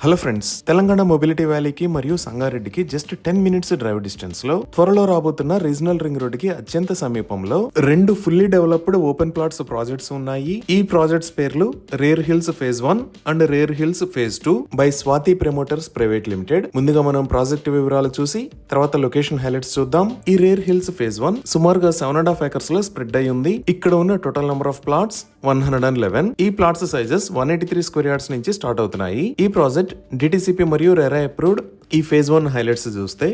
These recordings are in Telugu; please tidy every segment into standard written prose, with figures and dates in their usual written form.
హలో ఫ్రెండ్స్, తెలంగాణ మొబిలిటీ వ్యాలీకి మరియు సంగారెడ్డికి జస్ట్ 10 మినిట్స్ డ్రైవ్ డిస్టెన్స్ లో త్వరలో రాబోతున్న రీజనల్ రింగ్ రోడ్ కి అత్యంత సమీపంలో 2 fully developed open plots projects ఉన్నాయి. ఈ ప్రాజెక్ట్స్ పేర్లు rare hills phase 1 and rare hills phase 2 by Swathi promoters private limited. ముందుగా మనం ప్రాజెక్ట్ వివరాలు చూసి తర్వాత లొకేషన్ హైలైట్స్ చూద్దాం. ఈ రేర్ హిల్స్ ఫేజ్ 1 సుమారుగా 7.5 acres లో స్ప్రెడ్ అయి ఉంది. ఇక్కడ ఉన్న టోటల్ నెంబర్ ఆఫ్ ప్లాట్స్ 111. ఈ ప్లాట్స్ సైజెస్ 183 స్క్వేర్ యార్డ్స్ నుంచి స్టార్ట్ అవుతున్నాయి. ఈ ప్రాజెక్ట్ డిటిసిపి మరియు రెరా అప్రూవ్డ్. ఈ ఫేజ్ 1 హైలైట్స్ చూస్తే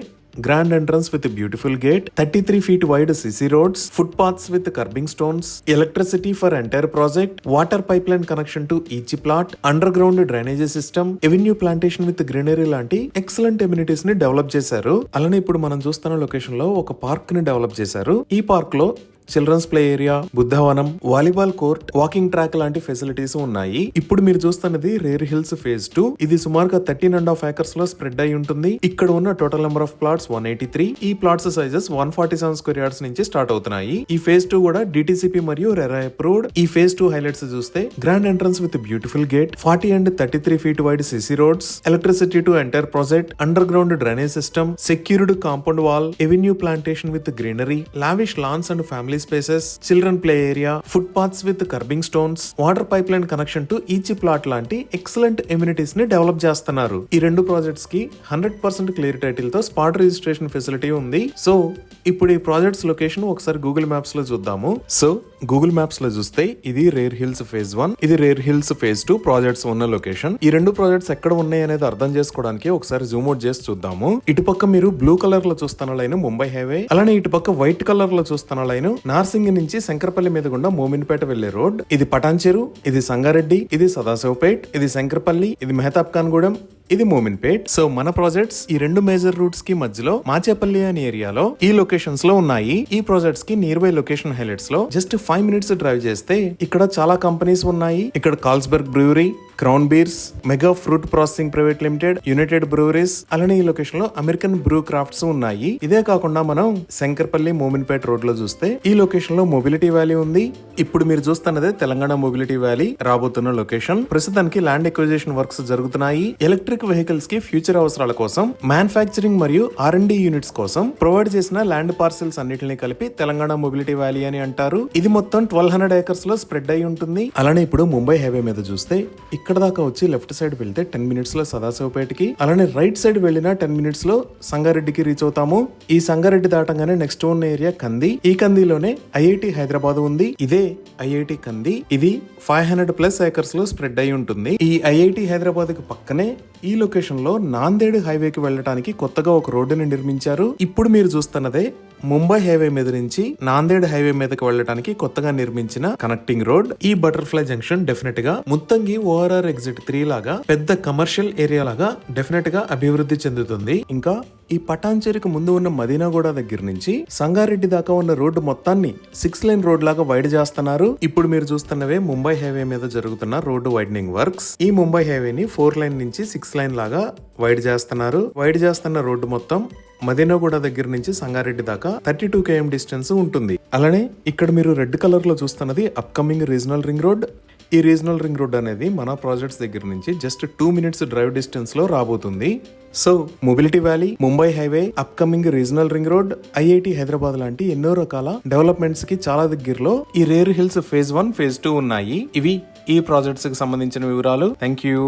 grand entrance with beautiful gate, 33 feet wide CC roads, foot paths with kerbing stones, electricity for entire project, water pipe line connection to each plot, under ground drainage system, avenue plantation with greenery లాంటి ఎక్సలెంట్ ఎమ్యూనిటీస్ ని డెవలప్ చేశారు. అలానే ఇప్పుడు మనం చూస్తున్న లొకేషన్ లో ఒక పార్క్ ని డెవలప్ చేశారు. ఈ పార్క్ లో children's play area, Buddhavanam, volleyball court, walking track లాంటి ఫెసిలిటీస్ ఉన్నాయి. ఇప్పుడు మీరు చూస్తున్నది రేర్ హిల్స్ ఫేజ్ 2. ఇది సుమారుగా 13.5 acres లో స్ప్రెడ్ అయి ఉంటుంది. ఇక్కడ ఉన్న టోటల్ నెంబర్ ఆఫ్ ప్లాట్స్ 183. ఈ ప్లాట్స్ సైజెస్ 147 స్క్వేర్ యార్డ్స్ నుంచి స్టార్ట్ అవుతున్నాయి. ఈ ఫేజ్ 2 కూడా డిటిసిపి మరియు రెరా అప్రూవ్డ్. ఈ ఫేజ్ 2 హైలైట్స్ చూస్తే grand entrance with beautiful gate, 40 and 33 feet wide CC roads, electricity to entire project, under ground drainage system, secured compound wall, avenue plantation with greenery, lavish lance and family spaces, children play area, foot paths with kerbing stones, water pipe line connection to each plot లాంటి ఎక్సలెంట్ ఎమ్యూనిటీస్ ని డెవలప్ చేస్తున్నారు. ఈ 2 ప్రాజెక్ట్స్ కి 100% క్లియర్ టైటిల్ తో స్పాట్ రిజిస్ట్రేషన్ ఫెసిలిటీ ఉంది. సో ఇప్పుడు ఈ ప్రాజెక్ట్స్ లొకేషన్ ఒకసారి గూగుల్ మ్యాప్స్ లో చూద్దాము. సో గూగుల్ మ్యాప్స్ లో చూస్తే ఇది రేర్ హిల్స్ ఫేజ్ 1, ఇది రేర్ హిల్స్ ఫేజ్ 2 ప్రాజెక్ట్స్ ఉన్న లొకేషన్. ఈ 2 ప్రాజెక్ట్స్ ఎక్కడ ఉన్నాయి అనేది అర్థం చేసుకోవడానికి ఒకసారి జూమ్ అవుట్ చేసి చూద్దాము. ఇటుపక్క మీరు బ్లూ కలర్ లో చూస్తున్న లైన్ ముంబై హైవే, అలానే ఇటుపక్క వైట్ కలర్ లో చూస్తున్న లైన్ నార్సింగ్ నుంచి శంకరపల్లి మీద గుండా మోమిన్పేట వెళ్లే రోడ్. ఇది పటాన్చెరు, ఇది సంగారెడ్డి, ఇది సదాశివపేట్, ఇది శంకరపల్లి, ఇది మెహతాబ్ ఖాన్ గూడెం, ఇది మోమిన్పేట్. సో మన ప్రాజెక్ట్స్ ఈ 2 మేజర్ రూట్స్ కి మధ్యలో మాచేపల్లి అనే ఏరియాలో ఈ లొకేషన్స్ లో ఉన్నాయి. ఈ ప్రాజెక్ట్స్ కి నియర్ బై లొకేషన్ హైలైట్స్ లో జస్ట్ 5 minutes డ్రైవ్ చేస్తే ఇక్కడ చాలా కంపెనీస్ ఉన్నాయి. ఇక్కడ Carlsberg brewery, crown bears, mega fruit processing private limited, United breweries, అలానే ఈ లొకేషన్ లో అమెరికన్ బ్రూ క్రాఫ్ట్స్ ఉన్నాయి. ఇదే కాకుండా మనం శంకర్పల్లి మోమిన్పేట్ రోడ్ లో చూస్తే ఈ లొకేషన్ లో మొబిలిటీ వ్యాలీ ఉంది. ఇప్పుడు మీరు చూస్తున్నదే తెలంగాణ మొబిలిటీ వ్యాలీ రాబోతున్న లొకేషన్. ప్రస్తుతానికి ల్యాండ్ ఎక్విజిషన్ వర్క్స్ జరుగుతున్నాయి. ఎలక్ట్రిక్ వెహికల్స్ కి ఫ్యూచర్ అవసరాల కోసం మ్యానుఫ్యాక్చరింగ్ మరియు R&D యూనిట్స్ కోసం ప్రొవైడ్ చేసిన ల్యాండ్ పార్సెల్స్ అన్నిటిని కలిపి తెలంగాణ మొబిలిటీ వ్యాలీ అని అంటారు. ఇది మొత్తం 1200 acres లో స్ప్రెడ్ అయి ఉంటుంది. అలానే ఇప్పుడు ముంబై హైవే మీద చూస్తే ఇక్కడ దాకా వచ్చి లెఫ్ట్ సైడ్ వెళ్తే 10 minutes లో సదాశివపేటకి, అలానే రైట్ సైడ్ వెళ్ళిన 10 minutes లో సంగారెడ్డికి రీచ్ అవుతాము. ఈ సంగారెడ్డి దాటంగానే నెక్స్ట్ ఉన్న ఏరియా కంది. ఈ కందిలోనే ఐఐటి హైదరాబాద్ ఉంది. ఇదే ఐఐటి కంది. ఇది 500+ acres లో స్ప్రెడ్ అయి ఉంటుంది. ఈ ఐఐటి హైదరాబాద్ కి పక్కనే ఈ లొకేషన్ లో నాందేడ్ హైవేకి వెళ్ళడానికి కొత్తగా ఒక రోడ్డుని నిర్మించారు. ఇప్పుడు మీరు చూస్తున్నదే ముంబై హైవే మీద నుంచి నాందేడ్ హైవే మీదకి వెళ్ళడానికి కొత్తగా నిర్మించిన కనెక్టింగ్ రోడ్. ఈ బటర్ఫ్లై జంక్షన్ డెఫినెట్ గా ముత్తంగి ORR ఎగ్జిట్ 3 లాగా పెద్ద కమర్షియల్ ఏరియా లాగా డెఫినెట్ గా అభివృద్ధి చెందుతుంది. ఇంకా ఈ పటాన్చెరుకు ముందు ఉన్న మదీనాగూడ దగ్గర నుంచి సంగారెడ్డి దాకా ఉన్న రోడ్డు మొత్తాన్ని 6 lane రోడ్ లాగా వైడ్ చేస్తున్నారు. ఇప్పుడు మీరు చూస్తున్నవే ముంబై హైవే మీద జరుగుతున్న రోడ్డు వైడనింగ్ వర్క్స్. ఈ ముంబై హైవేని 4 lane నుంచి 6 lane లాగా వైడ్ చేస్తున్నారు. వైడ్ చేస్తున్న రోడ్డు మొత్తం మదీనాగూడ దగ్గర నుంచి సంగారెడ్డి దాకా 32 km డిస్టెన్స్ ఉంటుంది. అలానే ఇక్కడ మీరు రెడ్ కలర్ లో చూస్తున్నది అప్కమింగ్ రీజనల్ రింగ్ రోడ్. ఈ రీజనల్ రింగ్ రోడ్ అనేది మన ప్రాజెక్ట్స్ దగ్గర నుంచి జస్ట్ 2 minutes డ్రైవ్ డిస్టెన్స్ లో రాబోతుంది. So mobility valley, Mumbai highway, upcoming regional ring road, IIT Hyderabad లాంటి ఎన్నో రకాల డెవలప్మెంట్స్ కి చాలా దగ్గరలో ఈ రేర్ హిల్స్ ఫేజ్ 1, ఫేజ్ 2 ఉన్నాయి. ఇవి ఈ ప్రాజెక్ట్స్ కి సంబంధించిన వివరాలు. Thank you.